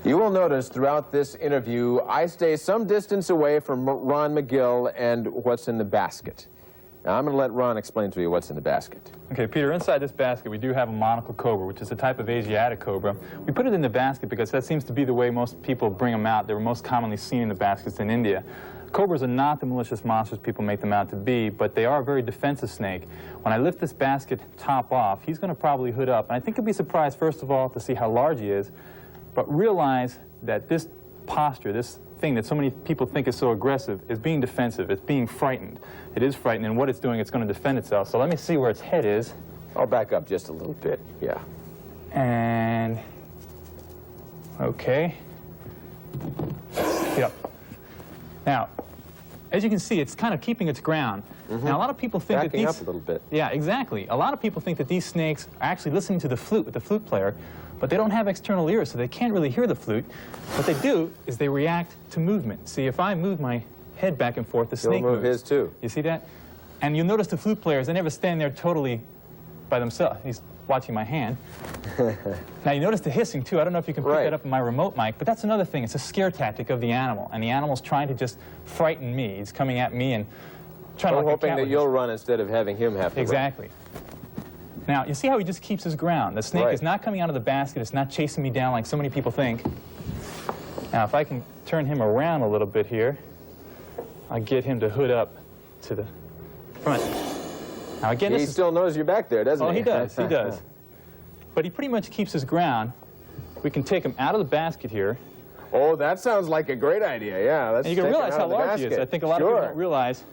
You will notice throughout this interview, I stay some distance away from Ron Magill and what's in the basket. Now, I'm going to let Ron explain to you what's in the basket. Okay, Peter, inside this basket we do have a monocle cobra, which is a type of Asiatic cobra. We put it in the basket because that seems to be the way most people bring them out. They're most commonly seen in the baskets in India. Cobras are not the malicious monsters people make them out to be, but they are a very defensive snake. When I lift this basket top off, he's going to probably hood up. And I think you'll be surprised, first of all, to see how large he is, but realize that this posture, this thing that so many people think is so aggressive, is being defensive. It's being frightened. It is frightened, and what it's doing, it's going to defend itself. So let me see where its head is. I'll back up just a little bit, yeah. And, okay. Yep. Now, as you can see, it's kind of keeping its ground. Now, a lot of people think that these... Backing up a little bit. Yeah, exactly. A lot of people think that these snakes are actually listening to the flute with the flute player, but they don't have external ears, so they can't really hear the flute. What they do is they react to movement. See, if I move my head back and forth, the snake moves. He'll move his, too. You see that? And you'll notice the flute players, they never stand there totally by themselves. He's watching my hand. Now, you notice the hissing, too. I don't know if you can pick that up in my remote mic, but that's another thing. It's a scare tactic of the animal, and the animal's trying to just frighten me. He's coming at me and trying to... hoping that you'll run instead of having him have to Exactly. Now, you see how he just keeps his ground. The snake is not coming out of the basket. It's not chasing me down like so many people think. Now, if I can turn him around a little bit here, I'll get him to hood up to the front. Now, again, he still knows you're back there, doesn't he? Oh, he does. He does. But he pretty much keeps his ground. We can take him out of the basket here. Oh, that sounds like a great idea, yeah. Let's and you can realize how large he is. I think a lot of people don't realize.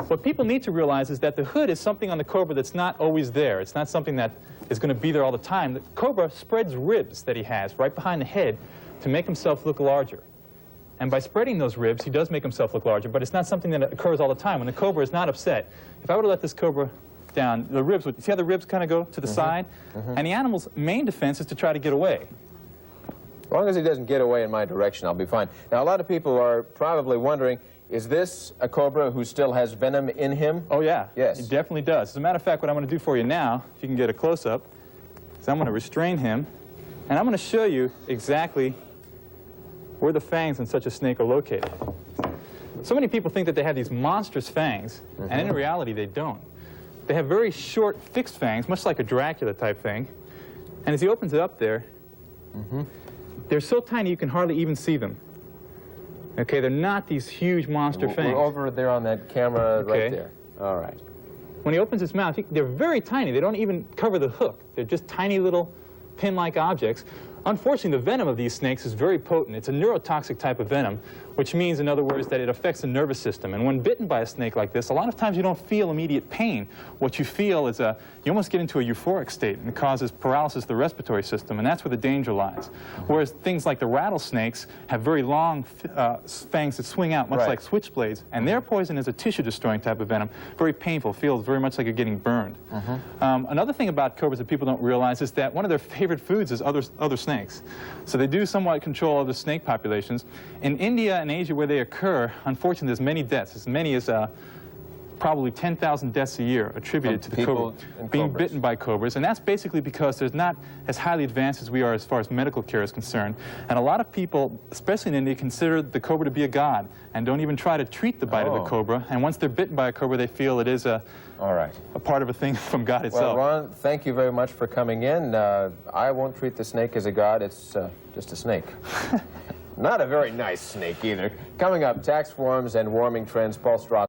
What people need to realize is that the hood is something on the cobra that's not always there. It's not something that is going to be there all the time. The cobra spreads ribs that he has right behind the head to make himself look larger. And by spreading those ribs, he does make himself look larger, but it's not something that occurs all the time. When the cobra is not upset, if I were to let this cobra down, the ribs would, see how the ribs kind of go to the side? And the animal's main defense is to try to get away. As long as he doesn't get away in my direction, I'll be fine. Now, a lot of people are probably wondering, is this a cobra who still has venom in him? Oh, yeah. Yes. He definitely does. As a matter of fact, what I'm going to do for you now, if you can get a close-up, is I'm going to restrain him, and I'm going to show you exactly where the fangs in such a snake are located. So many people think that they have these monstrous fangs, and in reality, they don't. They have very short, fixed fangs, much like a Dracula type thing. And as he opens it up there, they're so tiny you can hardly even see them. Okay, they're not these huge monster fangs. We're over there on that camera right there. All right. When he opens his mouth, they're very tiny. They don't even cover the hook. They're just tiny little pin-like objects. Unfortunately, the venom of these snakes is very potent. It's a neurotoxic type of venom, which means, in other words, that it affects the nervous system. And when bitten by a snake like this, a lot of times you don't feel immediate pain. What you feel is you almost get into a euphoric state, and it causes paralysis of the respiratory system, and that's where the danger lies. Whereas things like the rattlesnakes have very long fangs that swing out, much like switchblades, and their poison is a tissue-destroying type of venom, very painful, feels very much like you're getting burned. Another thing about cobras that people don't realize is that one of their favorite foods is other snakes. So they do somewhat control other snake populations. In India and Asia where they occur, unfortunately, there's many deaths, as many as probably 10,000 deaths a year attributed to the cobra being bitten by cobras. And that's basically because there's not as highly advanced as we are as far as medical care is concerned. And a lot of people, especially in India, consider the cobra to be a god and don't even try to treat the bite of the cobra. And once they're bitten by a cobra, they feel it is a part of a thing from God itself. Well, Ron, thank you very much for coming in. I won't treat the snake as a god. It's just a snake. Not a very nice snake either. Coming up, tax forms and warming trends. Paul Strock.